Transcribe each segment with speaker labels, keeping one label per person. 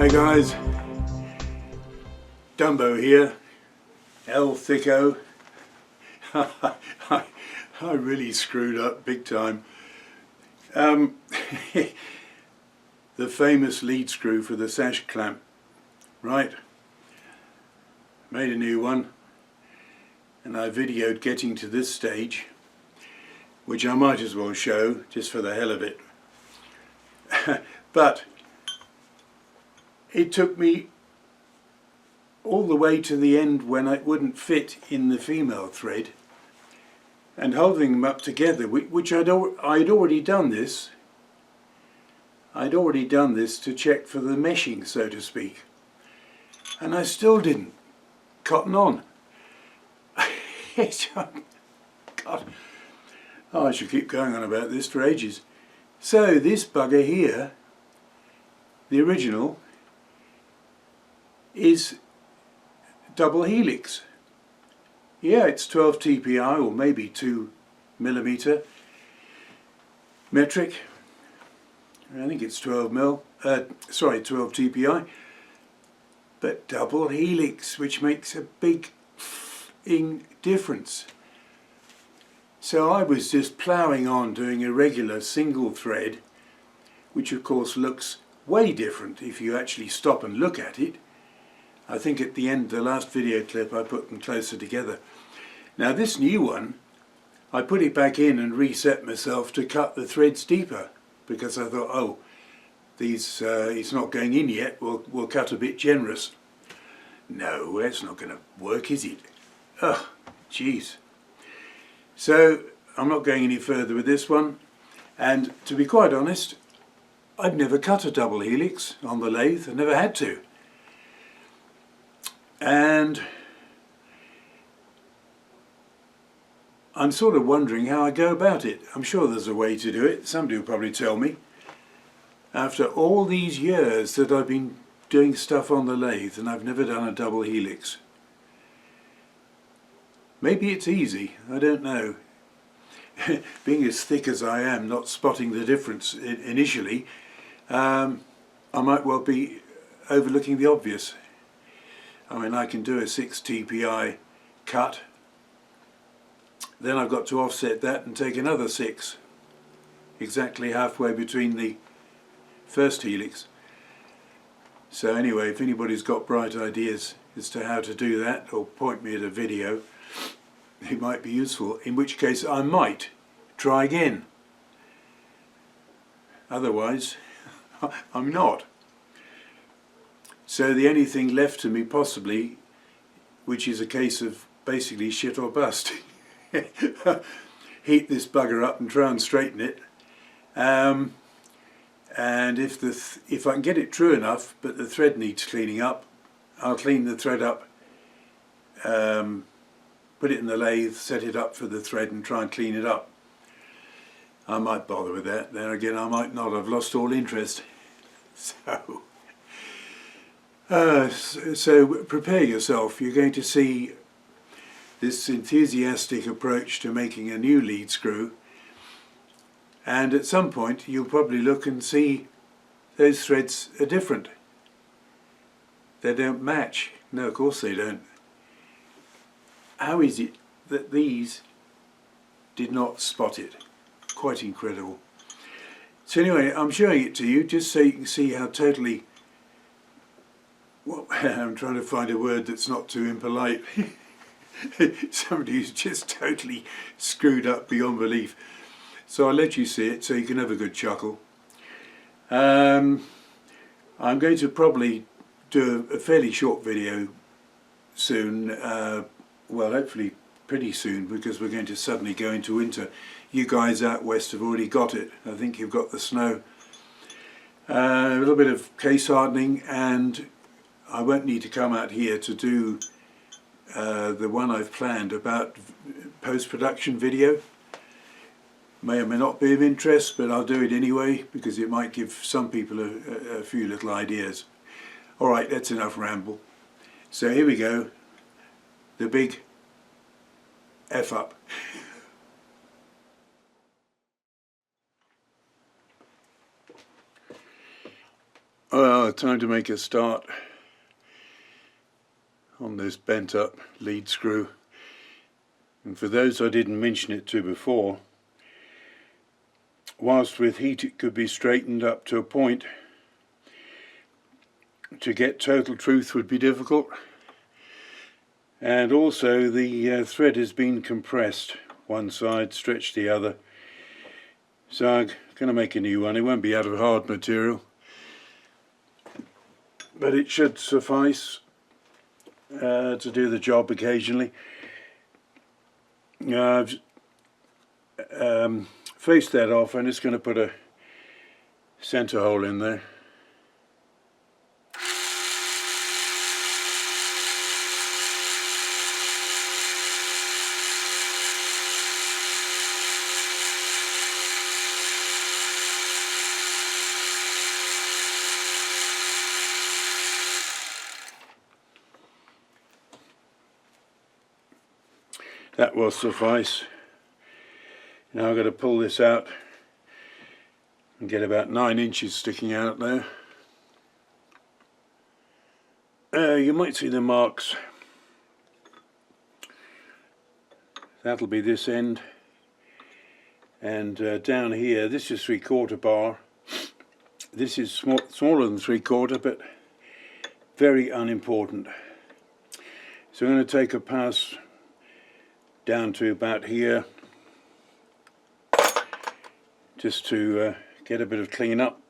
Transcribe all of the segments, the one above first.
Speaker 1: Hey guys, Dumbo here, El Thicko. I really screwed up big time. The famous lead screw for the sash clamp, right? Made a new one, and I videoed getting to this stage, which I might as well show just for the hell of it. But it took me all the way to the end when it wouldn't fit in the female thread, and holding them up together, which I'd already done this. I'd already done this to check for the meshing, so to speak, and I still didn't cotton on. God. Oh, I should keep going on about this for ages. So this bugger here, the original, is double helix. Yeah, it's 12 TPI or maybe 2mm metric. I think it's 12 TPI. But double helix, which makes a big difference. So I was just ploughing on doing a regular single thread, which of course looks way different if you actually stop and look at it. I think at the end of the last video clip I put them closer together. Now this new one, I put it back in and reset myself to cut the threads deeper, because I thought, oh, these it's not going in yet, we'll cut a bit generous. No, that's not going to work, is it? Oh, jeez. So I'm not going any further with this one, and to be quite honest, I've never cut a double helix on the lathe. I never had to. And I'm sort of wondering how I go about it. I'm sure there's a way to do it. Somebody will probably tell me. After all these years that I've been doing stuff on the lathe and I've never done a double helix. Maybe it's easy, I don't know. Being as thick as I am, not spotting the difference initially, I might well be overlooking the obvious. I mean, I can do a 6 TPI cut, then I've got to offset that and take another 6, exactly halfway between the first helix. So anyway, if anybody's got bright ideas as to how to do that, or point me at a video, it might be useful, in which case I might try again. Otherwise, I'm not. So the only thing left to me possibly, which is a case of basically shit or bust, heat this bugger up and try and straighten it, and if I can get it true enough but the thread needs cleaning up, I'll clean the thread up, put it in the lathe, set it up for the thread and try and clean it up. I might bother with that, then again I might not. I've lost all interest. So prepare yourself. You're going to see this enthusiastic approach to making a new lead screw, and at some point you'll probably look and see those threads are different. They don't match. No, of course they don't. How is it that these did not spot it? Quite incredible. So anyway, I'm showing it to you just so you can see how totally, well, I'm trying to find a word that's not too impolite. Somebody who's just totally screwed up beyond belief. So I'll let you see it so you can have a good chuckle. I'm going to probably do a fairly short video soon, well, hopefully pretty soon, because we're going to suddenly go into winter. You guys out west have already got it. I think you've got the snow. A little bit of case hardening, and I won't need to come out here to do the one I've planned about post-production video. May or may not be of interest, but I'll do it anyway because it might give some people a few little ideas. Alright, that's enough ramble. So here we go. The big F up. Well, time to make a start on this bent up lead screw. And for those I didn't mention it to before, whilst with heat it could be straightened up to a point, to get total truth would be difficult. And also the thread has been compressed, one side, stretched the other. So I'm going to make a new one. It won't be out of hard material, but it should suffice to do the job occasionally. I've faced that off. I'm just going to put a center hole in there. That will suffice. Now I've got to pull this out and get about 9 inches sticking out there. You might see the marks. That'll be this end. And down here, this is 3/4 bar. This is smaller than 3/4, but very unimportant. So I'm going to take a pass down to about here, just to get a bit of clean up.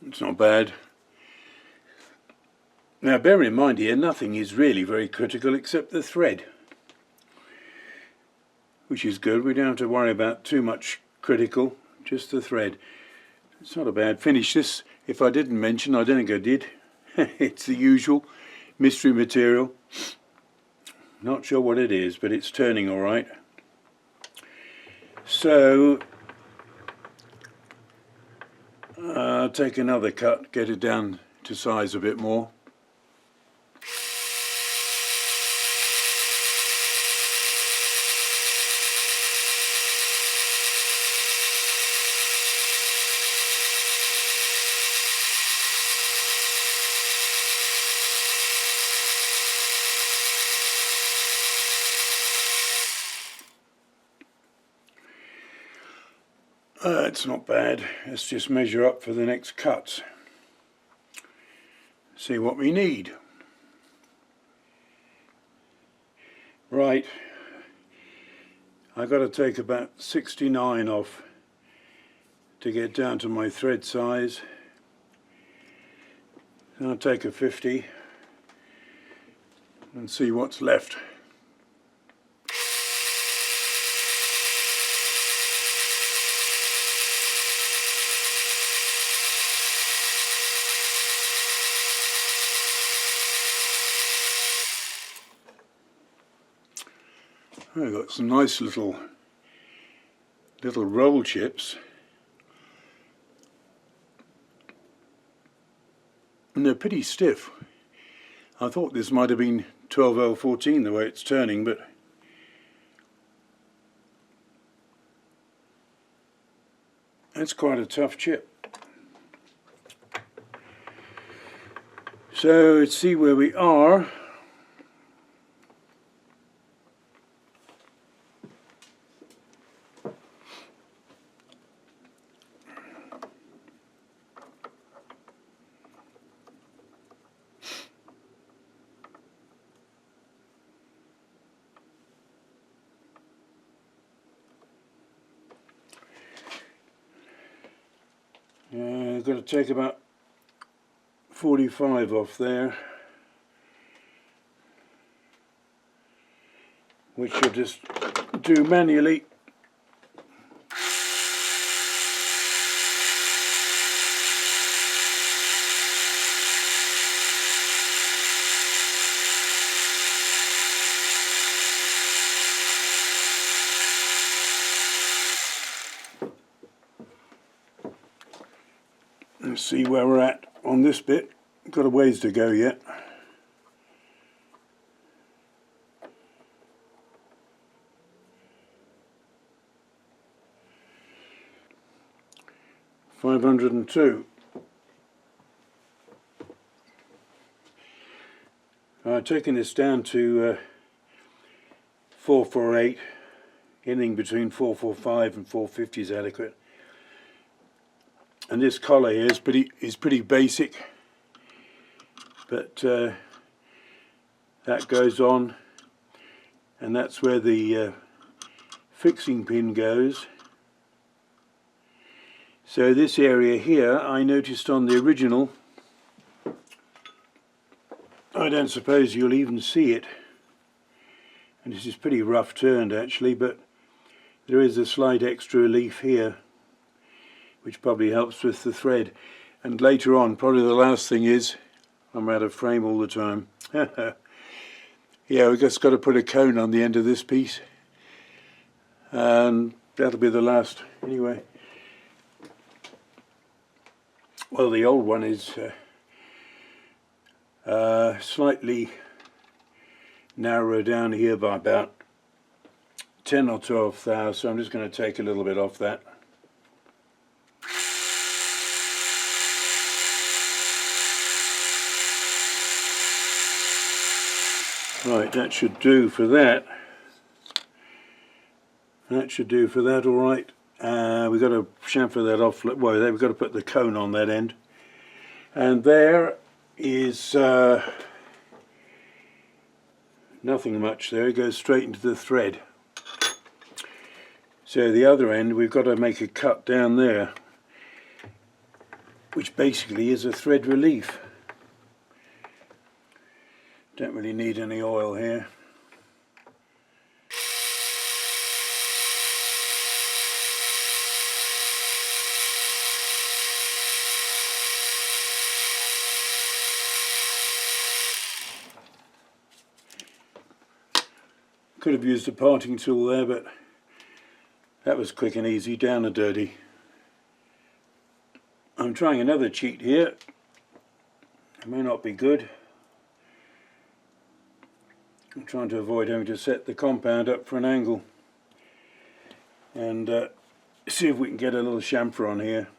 Speaker 1: It's not bad. Now bear in mind here, nothing is really very critical except the thread, which is good. We don't have to worry about too much critical, just the thread. It's not a bad finish. This, if I didn't mention, I don't think I did, it's the usual mystery material. Not sure what it is, but it's turning all right. So I'll take another cut, get it down to size a bit more. It's not bad. Let's just measure up for the next cuts. See what we need. Right, I've got to take about 69 off to get down to my thread size. Then I'll take a 50 and see what's left. I've got some nice little roll chips, and they're pretty stiff. I thought this might have been 12L14 the way it's turning, but that's quite a tough chip. So let's see where we are. I've got to take about 45 off there, which I'll just do manually. Let's see where we're at on this bit. Got a ways to go yet. $502. Taking this down to 448, anything between 445 and 450 is adequate. And this collar here is pretty basic, but that goes on, and that's where the fixing pin goes. So this area here, I noticed on the original, I don't suppose you'll even see it, and this is pretty rough turned actually, but there is a slight extra relief here which probably helps with the thread. And later on, probably the last thing is, I'm out of frame all the time. Yeah, we've just got to put a cone on the end of this piece, and that'll be the last anyway. Well, the old one is slightly narrower down here by about 10 or 12 thou, so I'm just going to take a little bit off that. Right, that should do for that. That should do for that, all right. We've got to chamfer that off. Well, we've got to put the cone on that end. And there is nothing much there. It goes straight into the thread. So the other end, we've got to make a cut down there, which basically is a thread relief. Don't really need any oil here. Could have used a parting tool there, but that was quick and easy, down and dirty. I'm trying another cheat here. It may not be good. I'm trying to avoid having to set the compound up for an angle, and see if we can get a little chamfer on here.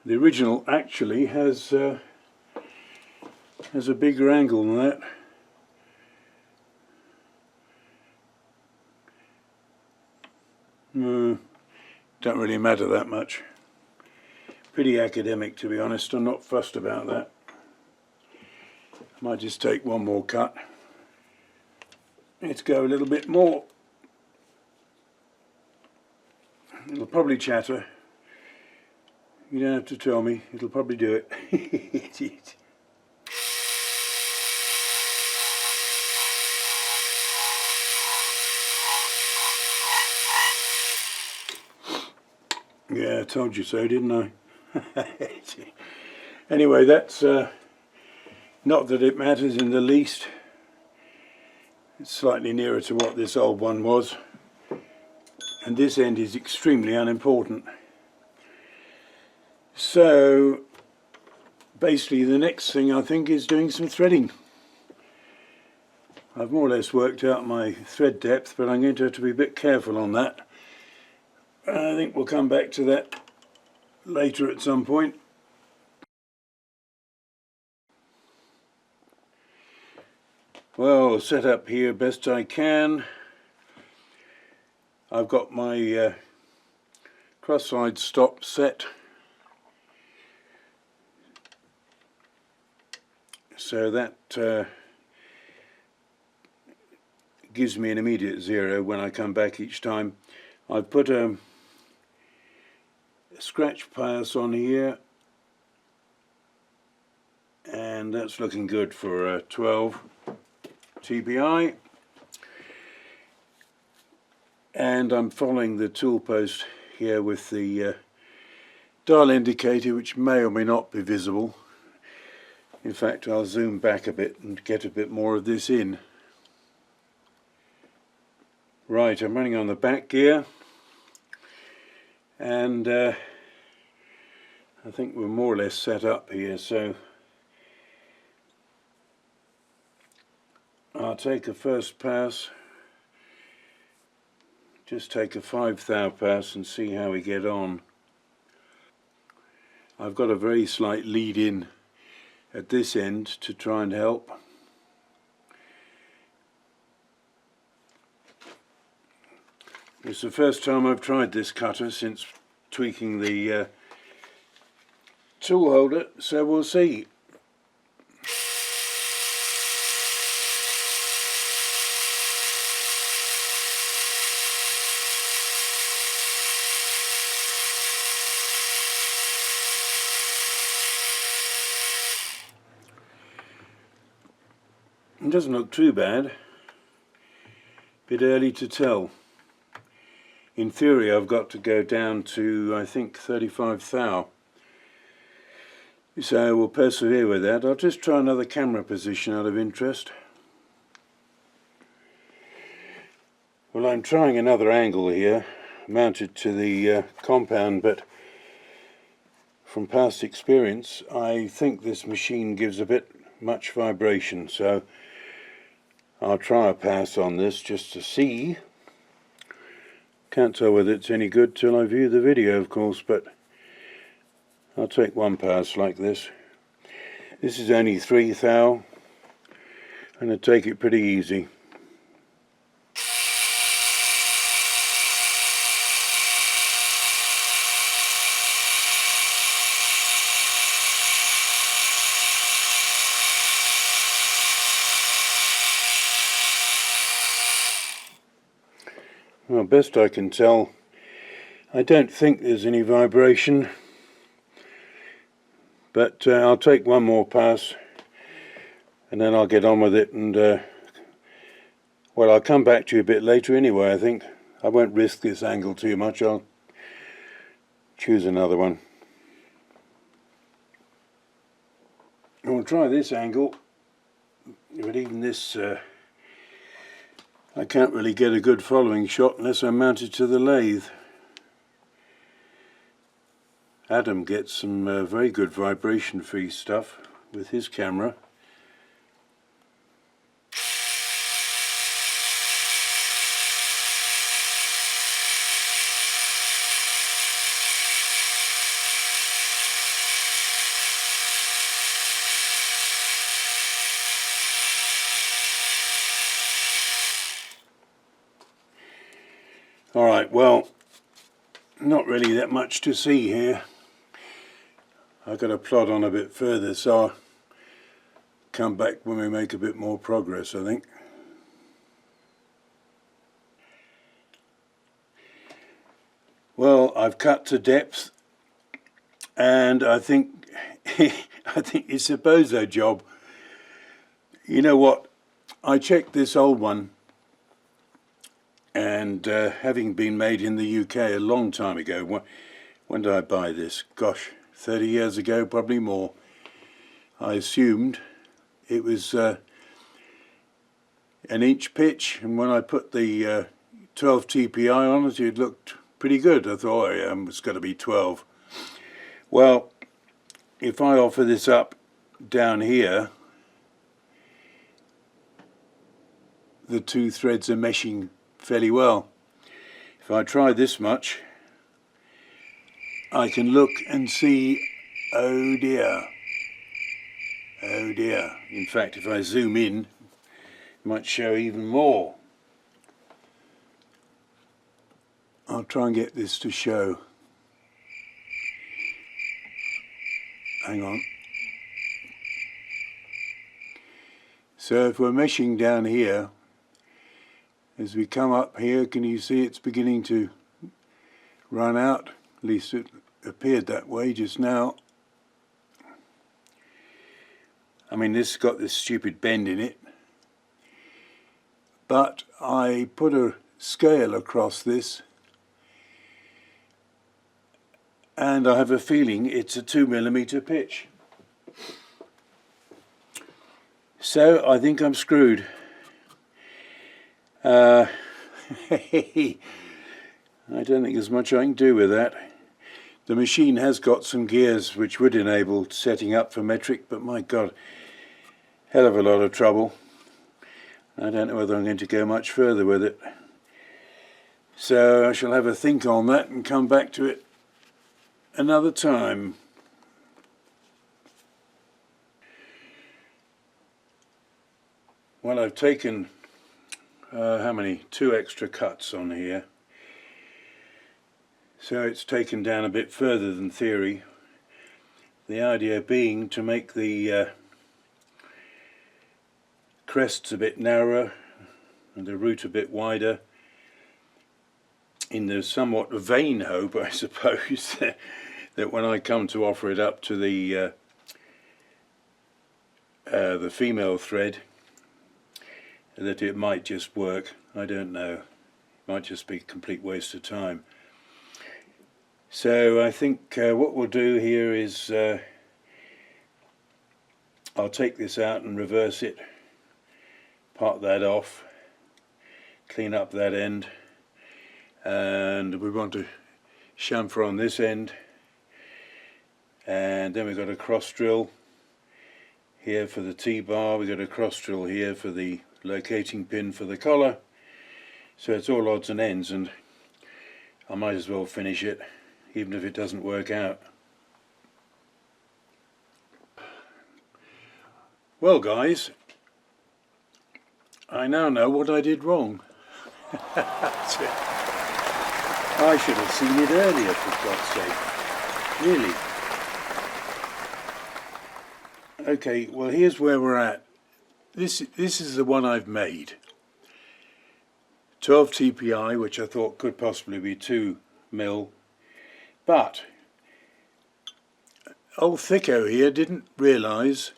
Speaker 1: The original actually has a bigger angle than that. Don't really matter that much. Pretty academic, to be honest. I'm not fussed about that. Might just take one more cut. Let's go a little bit more. It'll probably chatter. You don't have to tell me, it'll probably do it. Yeah, I told you so, didn't I? Anyway, that's not that it matters in the least. It's slightly nearer to what this old one was, and this end is extremely unimportant. So basically the next thing I think is doing some threading. I've more or less worked out my thread depth, but I'm going to have to be a bit careful on that. I think we'll come back to that later at some point. Well, set up here best I can. I've got my cross-side stop set, so that gives me an immediate zero when I come back each time. I've put a scratch pass on here, and that's looking good for 12 TPI, and I'm following the tool post here with the dial indicator, which may or may not be visible. In fact, I'll zoom back a bit and get a bit more of this in. Right, I'm running on the back gear, and I think we're more or less set up here, so I'll take a first pass, just take a 5 thou pass and see how we get on. I've got a very slight lead in at this end to try and help. It's the first time I've tried this cutter since tweaking the tool holder, so we'll see. It doesn't look too bad. Bit early to tell. In theory I've got to go down to, I think, 35 thou. So we'll persevere with that. I'll just try another camera position out of interest. Well, I'm trying another angle here, mounted to the compound, but from past experience I think this machine gives a bit much vibration, so I'll try a pass on this just to see. Can't tell whether it's any good till I view the video, of course, but I'll take one pass like this. This is only 3 thou, and I take it pretty easy. Well, best I can tell, I don't think there's any vibration, but I'll take one more pass and then I'll get on with it, and well, I'll come back to you a bit later anyway. I think I won't risk this angle too much. I'll choose another one. I'll try this angle, but even this I can't really get a good following shot unless I'm mounted to the lathe. Adam gets some very good vibration-free stuff with his camera. Alright, well, not really that much to see here. I've got to plod on a bit further, so I'll come back when we make a bit more progress, I think. Well, I've cut to depth, and I think it's a Bozo job. You know what? I checked this old one, and having been made in the UK a long time ago, when did I buy this? Gosh, 30 years ago, probably more. I assumed it was an inch pitch, and when I put the 12 TPI on it, it looked pretty good. I thought, oh, yeah, it's got to be 12. Well, if I offer this up down here, the two threads are meshing fairly well. If I try this much, I can look and see, oh dear, oh dear. In fact, if I zoom in, it might show even more. I'll try and get this to show. Hang on. So if we're meshing down here, as we come up here, can you see it's beginning to run out? At least it appeared that way just now. I mean, this has got this stupid bend in it, but I put a scale across this, and I have a feeling it's a 2mm pitch. So I think I'm screwed. I don't think there's much I can do with that. The machine has got some gears which would enable setting up for metric, but my God, hell of a lot of trouble. I don't know whether I'm going to go much further with it. So I shall have a think on that and come back to it another time. Well, I've taken, how many? 2 extra cuts on here. So it's taken down a bit further than theory. The idea being to make the crests a bit narrower and the root a bit wider, in the somewhat vain hope, I suppose, that when I come to offer it up to the female thread, that it might just work. I don't know. It might just be a complete waste of time. So I think what we'll do here is I'll take this out and reverse it, part that off, clean up that end, and we want to chamfer on this end, and then we've got a cross drill here for the T-bar, we've got a cross drill here for the locating pin for the collar. So it's all odds and ends, and I might as well finish it even if it doesn't work out. Well guys, I now know what I did wrong. I should have seen it earlier, for God's sake. Really. Okay, well here's where we're at. This is the one I've made. 12 TPI, which I thought could possibly be 2 mil. But old Thicko here didn't realise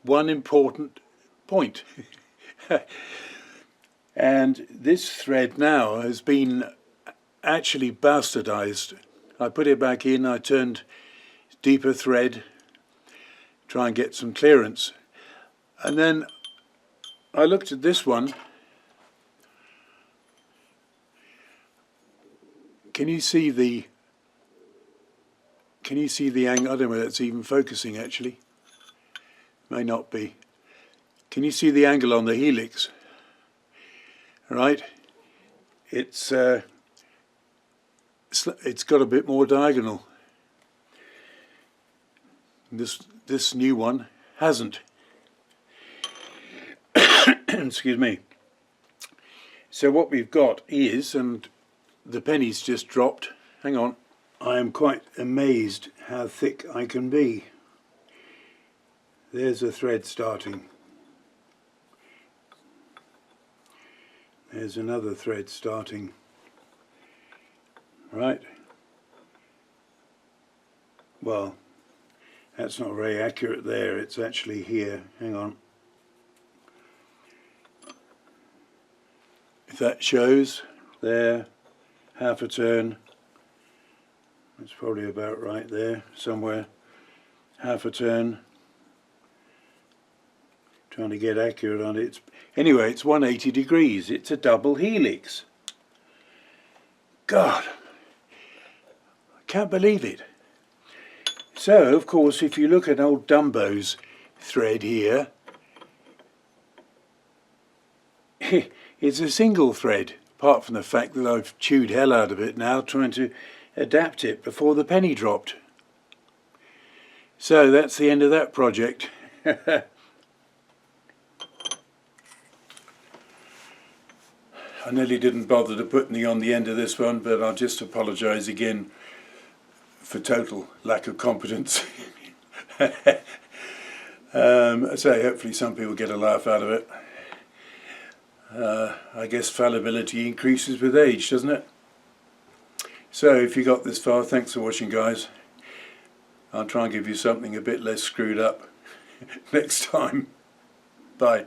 Speaker 1: one important point. And this thread now has been actually bastardized. I put it back in, I turned deeper thread, try and get some clearance. And then I looked at this one. Can you see the angle? I don't know whether it's even focusing actually. May not be. Can you see the angle on the helix? Right? It's got a bit more diagonal. This new one hasn't. Excuse me. So what we've got is, and the penny's just dropped. Hang on. I am quite amazed how thick I can be. There's a thread starting. There's another thread starting. Right. Well, that's not very accurate there. It's actually here. Hang on. If that shows, there, half a turn. That's probably about right there, somewhere. Half a turn. Trying to get accurate on it. Anyway, it's 180 degrees. It's a double helix. God, I can't believe it. So, of course, if you look at old Dumbo's thread here, it's a single thread, apart from the fact that I've chewed hell out of it now trying to adapt it before the penny dropped. So that's the end of that project. I nearly didn't bother to put any on the end of this one, but I'll just apologise again for total lack of competence. So hopefully some people get a laugh out of it. I guess fallibility increases with age, doesn't it? So if you got this far, thanks for watching guys. I'll try and give you something a bit less screwed up next time. Bye.